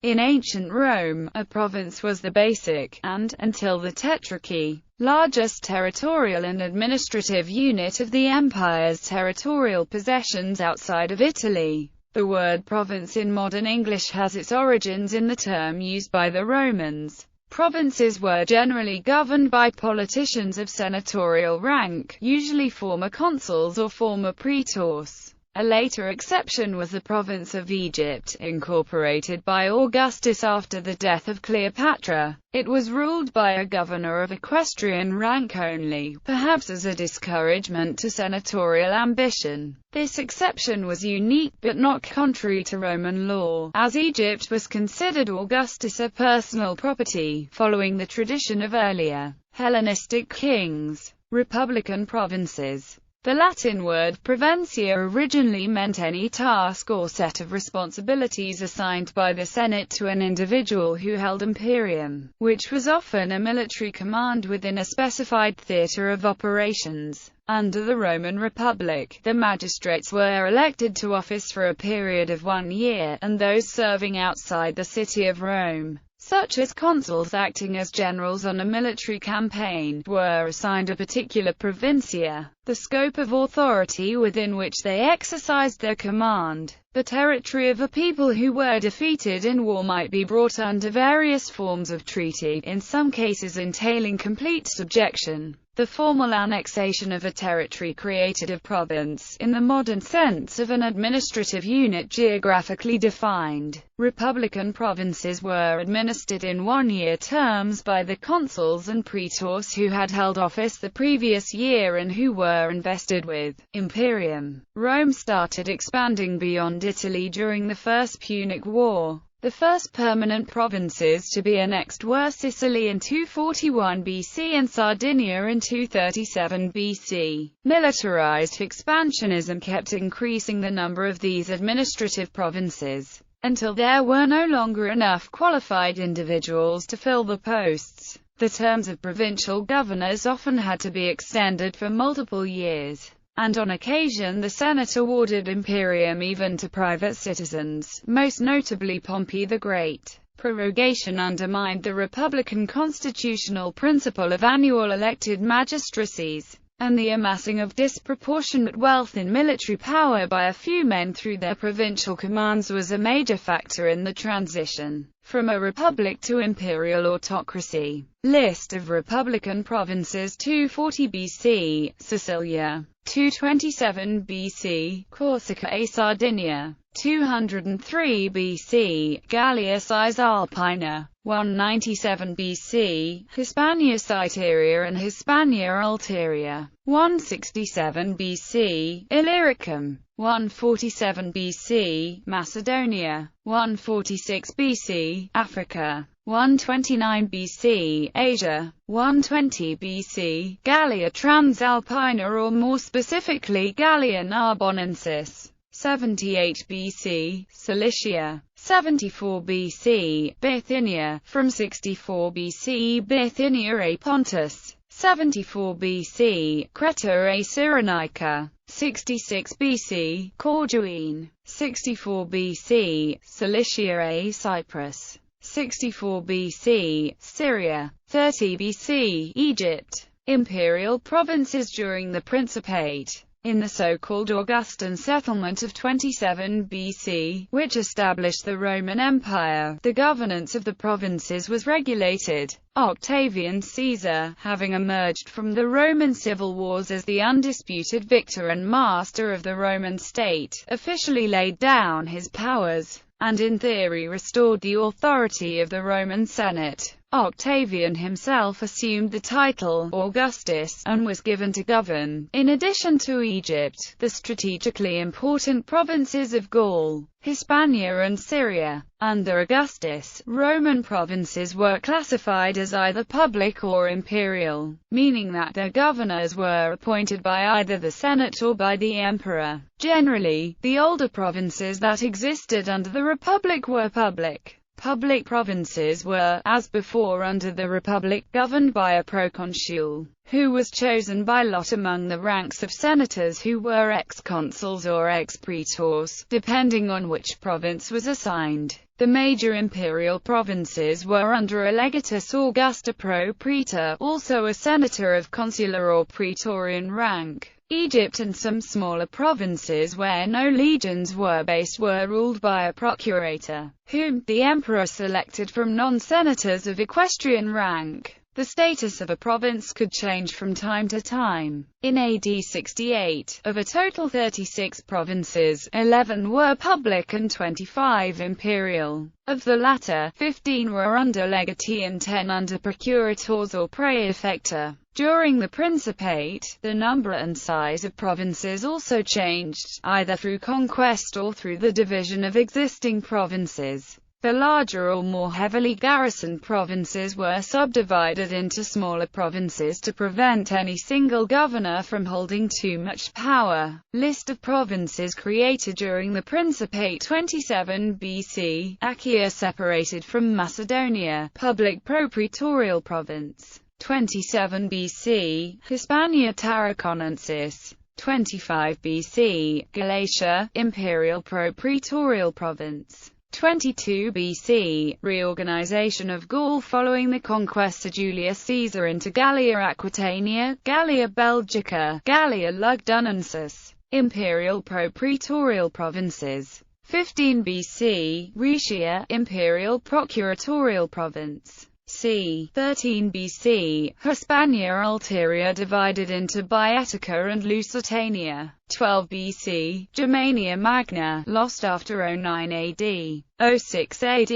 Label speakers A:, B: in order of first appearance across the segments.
A: In ancient Rome, a province was the basic, and, until the Tetrarchy, largest territorial and administrative unit of the empire's territorial possessions outside of Italy. The word province in modern English has its origins in the term used by the Romans. Provinces were generally governed by politicians of senatorial rank, usually former consuls or former praetors. A later exception was the province of Egypt, incorporated by Augustus after the death of Cleopatra. It was ruled by a governor of equestrian rank only, perhaps as a discouragement to senatorial ambition. This exception was unique but not contrary to Roman law, as Egypt was considered Augustus a personal property, following the tradition of earlier Hellenistic kings. Republican provinces. The Latin word provincia originally meant any task or set of responsibilities assigned by the Senate to an individual who held imperium, which was often a military command within a specified theater of operations. Under the Roman Republic, the magistrates were elected to office for a period of 1 year, and those serving outside the city of Rome, such as consuls acting as generals on a military campaign, were assigned a particular provincia, the scope of authority within which they exercised their command. The territory of a people who were defeated in war might be brought under various forms of treaty, in some cases entailing complete subjection. The formal annexation of a territory created a province, in the modern sense of an administrative unit geographically defined. Republican provinces were administered in 1-year terms by the consuls and praetors who had held office the previous year and who were invested with imperium. Rome started expanding beyond Italy during the First Punic War. The first permanent provinces to be annexed were Sicily in 241 BC and Sardinia in 237 BC. Militarized expansionism kept increasing the number of these administrative provinces, until there were no longer enough qualified individuals to fill the posts. The terms of provincial governors often had to be extended for multiple years, and on occasion the Senate awarded imperium even to private citizens, most notably Pompey the Great. Prorogation undermined the republican constitutional principle of annual elected magistracies, and the amassing of disproportionate wealth in military power by a few men through their provincial commands was a major factor in the transition from a republic to imperial autocracy. List of republican provinces: 240 BC, Sicilia; 227 BC, Corsica e Sardinia; 203 BC, Gallia Cisalpina; 197 BC, Hispania Citerior and Hispania Ulterior; 167 BC, Illyricum; 147 BC, Macedonia; 146 BC, Africa; 129 BC, Asia; 120 BC, Gallia Transalpina, or more specifically Gallia Narbonensis; 78 BC, Cilicia; 74 BC, Bithynia; from 64 BC, Bithynia e Pontus; 74 BC, Creta e Cyrenaica; 66 BC, Corduene; 64 BC, Cilicia e Cyprus; 64 BC, Syria; 30 BC, Egypt. Imperial provinces during the Principate. In the so-called Augustan settlement of 27 BC, which established the Roman Empire, the governance of the provinces was regulated. Octavian Caesar, having emerged from the Roman civil wars as the undisputed victor and master of the Roman state, officially laid down his powers, and in theory restored the authority of the Roman Senate. Octavian himself assumed the title Augustus, and was given to govern, in addition to Egypt, the strategically important provinces of Gaul, Hispania and Syria. Under Augustus, Roman provinces were classified as either public or imperial, meaning that their governors were appointed by either the Senate or by the emperor. Generally, the older provinces that existed under the Republic were public. Public provinces were, as before under the Republic, governed by a proconsul, who was chosen by lot among the ranks of senators who were ex-consuls or ex-praetors, depending on which province was assigned. The major imperial provinces were under a legatus Augusta pro praetor, also a senator of consular or praetorian rank. Egypt and some smaller provinces where no legions were based were ruled by a procurator, whom the emperor selected from non-senators of equestrian rank. The status of a province could change from time to time. In AD 68, of a total 36 provinces, 11 were public and 25 imperial. Of the latter, 15 were under legatee and 10 under procurators or praefecta. During the Principate, the number and size of provinces also changed, either through conquest or through the division of existing provinces. The larger or more heavily garrisoned provinces were subdivided into smaller provinces to prevent any single governor from holding too much power. List of provinces created during the Principate. 27 BC, Achaia separated from Macedonia, public propraetorial province. 27 BC, Hispania Tarraconensis. 25 BC, Galatia, imperial propraetorial province. 22 BC, reorganization of Gaul following the conquest of Julius Caesar into Gallia Aquitania, Gallia Belgica, Gallia Lugdunensis, imperial propraetorial provinces. 15 BC, Rhaetia, imperial procuratorial province. c. 13 BC, Hispania Ulterior divided into Boeotia and Lusitania. 12 BC, Germania Magna, lost after 09 AD. 06 AD,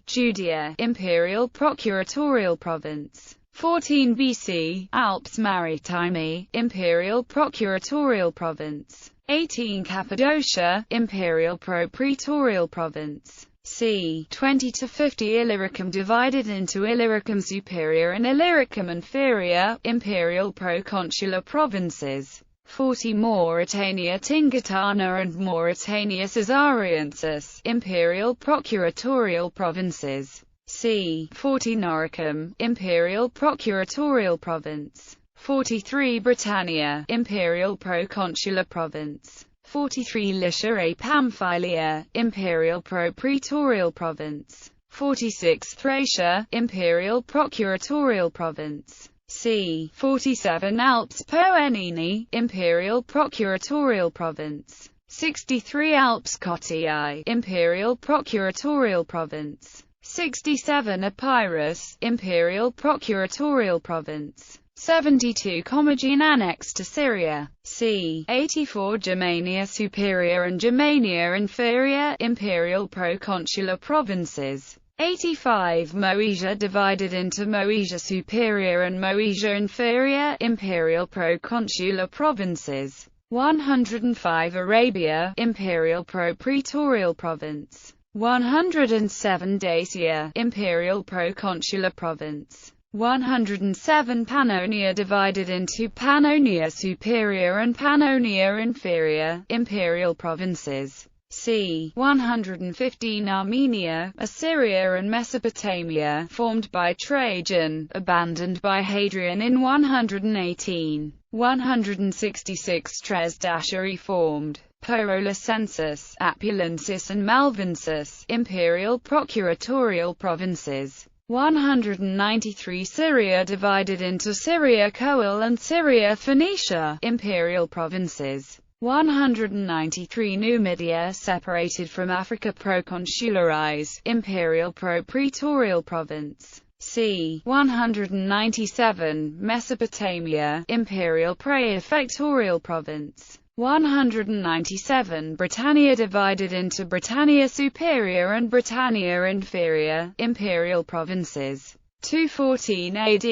A: Judea, imperial procuratorial province. 14 BC, Alps Maritimi, imperial procuratorial province. 18 Cappadocia, imperial propraetorial province. c. 20 to 50 Illyricum divided into Illyricum Superior and Illyricum Inferior, imperial proconsular provinces. 40 Mauritania Tingitana and Mauritania Caesariensis, imperial procuratorial provinces. c. 40 Noricum, imperial procuratorial province. 43 Britannia, imperial proconsular province. 43 Lycia Pamphylia, imperial propraetorial province. 46 Thracia, imperial procuratorial province. c. 47 Alps Poenini, imperial procuratorial province. 63 Alps Cottii, imperial procuratorial province. 67 Epirus, imperial procuratorial province. 72 Commagene annexed to Syria. c. 84 Germania Superior and Germania Inferior, imperial proconsular provinces. 85 Moesia divided into Moesia Superior and Moesia Inferior, imperial proconsular provinces. 105 Arabia, imperial propraetorial province. 107 Dacia, imperial proconsular province. 107 Pannonia divided into Pannonia Superior and Pannonia Inferior, imperial provinces. c. 115 Armenia, Assyria and Mesopotamia, formed by Trajan, abandoned by Hadrian in 118. 166 Tresdacia formed. Porolecensis, Apulensis and Malvensis, imperial procuratorial provinces. 193 Syria divided into Syria Coel and Syria Phoenicia, imperial provinces. 193 Numidia separated from Africa proconsularis, imperial propraetorial province. c. 197 Mesopotamia, imperial praefectorial province. 197 Britannia divided into Britannia Superior and Britannia Inferior, imperial provinces. 214 AD,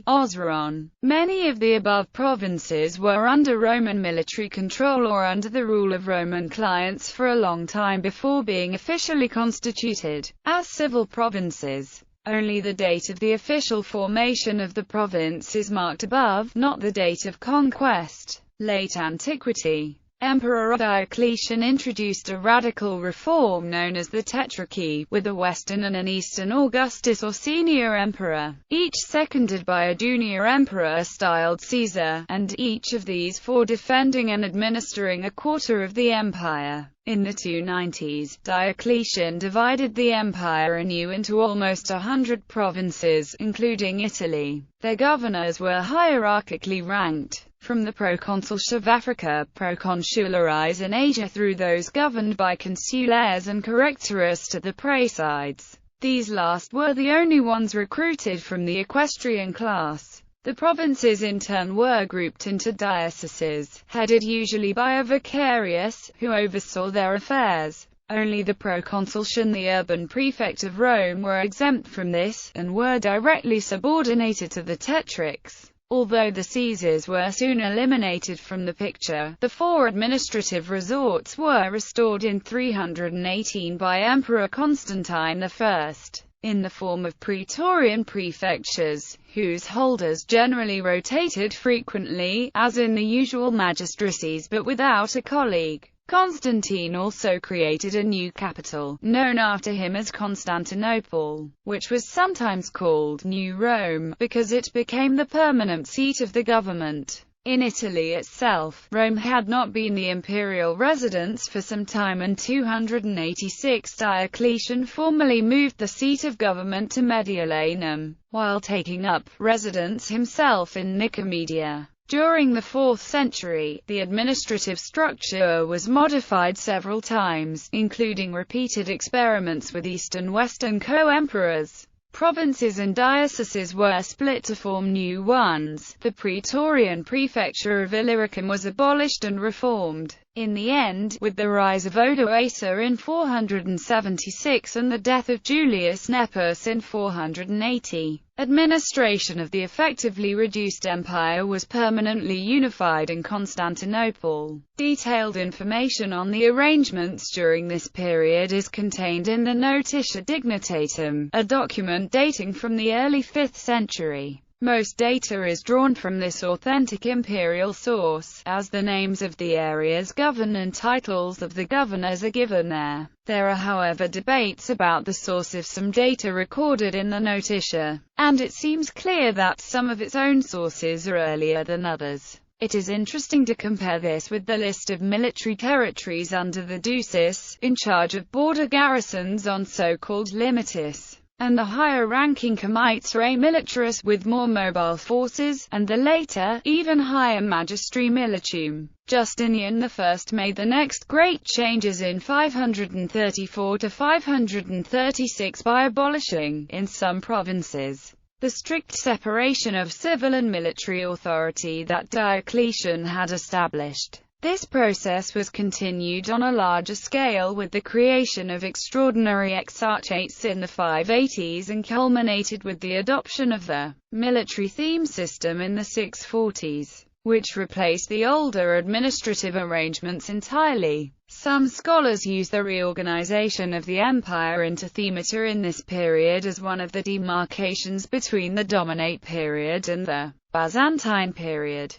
A: Osroene. Many of the above provinces were under Roman military control or under the rule of Roman clients for a long time before being officially constituted as civil provinces. Only the date of the official formation of the province is marked above, not the date of conquest. Late Antiquity. Emperor Diocletian introduced a radical reform known as the Tetrarchy, with a Western and an Eastern Augustus or senior emperor, each seconded by a junior emperor styled Caesar, and each of these four defending and administering a quarter of the empire. In the 290s, Diocletian divided the empire anew into almost 100 provinces, including Italy. Their governors were hierarchically ranked, from the proconsulship of Africa, proconsularize in Asia, through those governed by consulares and correctores to the praesides. These last were the only ones recruited from the equestrian class. The provinces in turn were grouped into dioceses, headed usually by a vicarius, who oversaw their affairs. Only the proconsulship and the urban prefect of Rome were exempt from this, and were directly subordinated to the tetrarchs. Although the Caesars were soon eliminated from the picture, the four administrative resorts were restored in 318 by Emperor Constantine I, in the form of praetorian prefectures, whose holders generally rotated frequently, as in the usual magistracies, but without a colleague. Constantine also created a new capital, known after him as Constantinople, which was sometimes called New Rome, because it became the permanent seat of the government. In Italy itself, Rome had not been the imperial residence for some time. In 286 Diocletian formally moved the seat of government to Mediolanum, while taking up residence himself in Nicomedia. During the 4th century, the administrative structure was modified several times, including repeated experiments with East and Western co-emperors. Provinces and dioceses were split to form new ones. The Praetorian prefecture of Illyricum was abolished and reformed. In the end, with the rise of Odoacer in 476 and the death of Julius Nepos in 480, administration of the effectively reduced empire was permanently unified in Constantinople. Detailed information on the arrangements during this period is contained in the Notitia Dignitatum, a document dating from the early 5th century. Most data is drawn from this authentic imperial source, as the names of the areas governed and titles of the governors are given there. There are however debates about the source of some data recorded in the Notitia, and it seems clear that some of its own sources are earlier than others. It is interesting to compare this with the list of military territories under the Ducis, in charge of border garrisons on so-called limitis, and the higher-ranking comites re militaris with more mobile forces, and the later, even higher magistri militum. Justinian I made the next great changes in 534 to 536 by abolishing, in some provinces, the strict separation of civil and military authority that Diocletian had established. This process was continued on a larger scale with the creation of extraordinary exarchates in the 580s and culminated with the adoption of the military theme system in the 640s, which replaced the older administrative arrangements entirely. Some scholars use the reorganization of the empire into themata in this period as one of the demarcations between the Dominate period and the Byzantine period.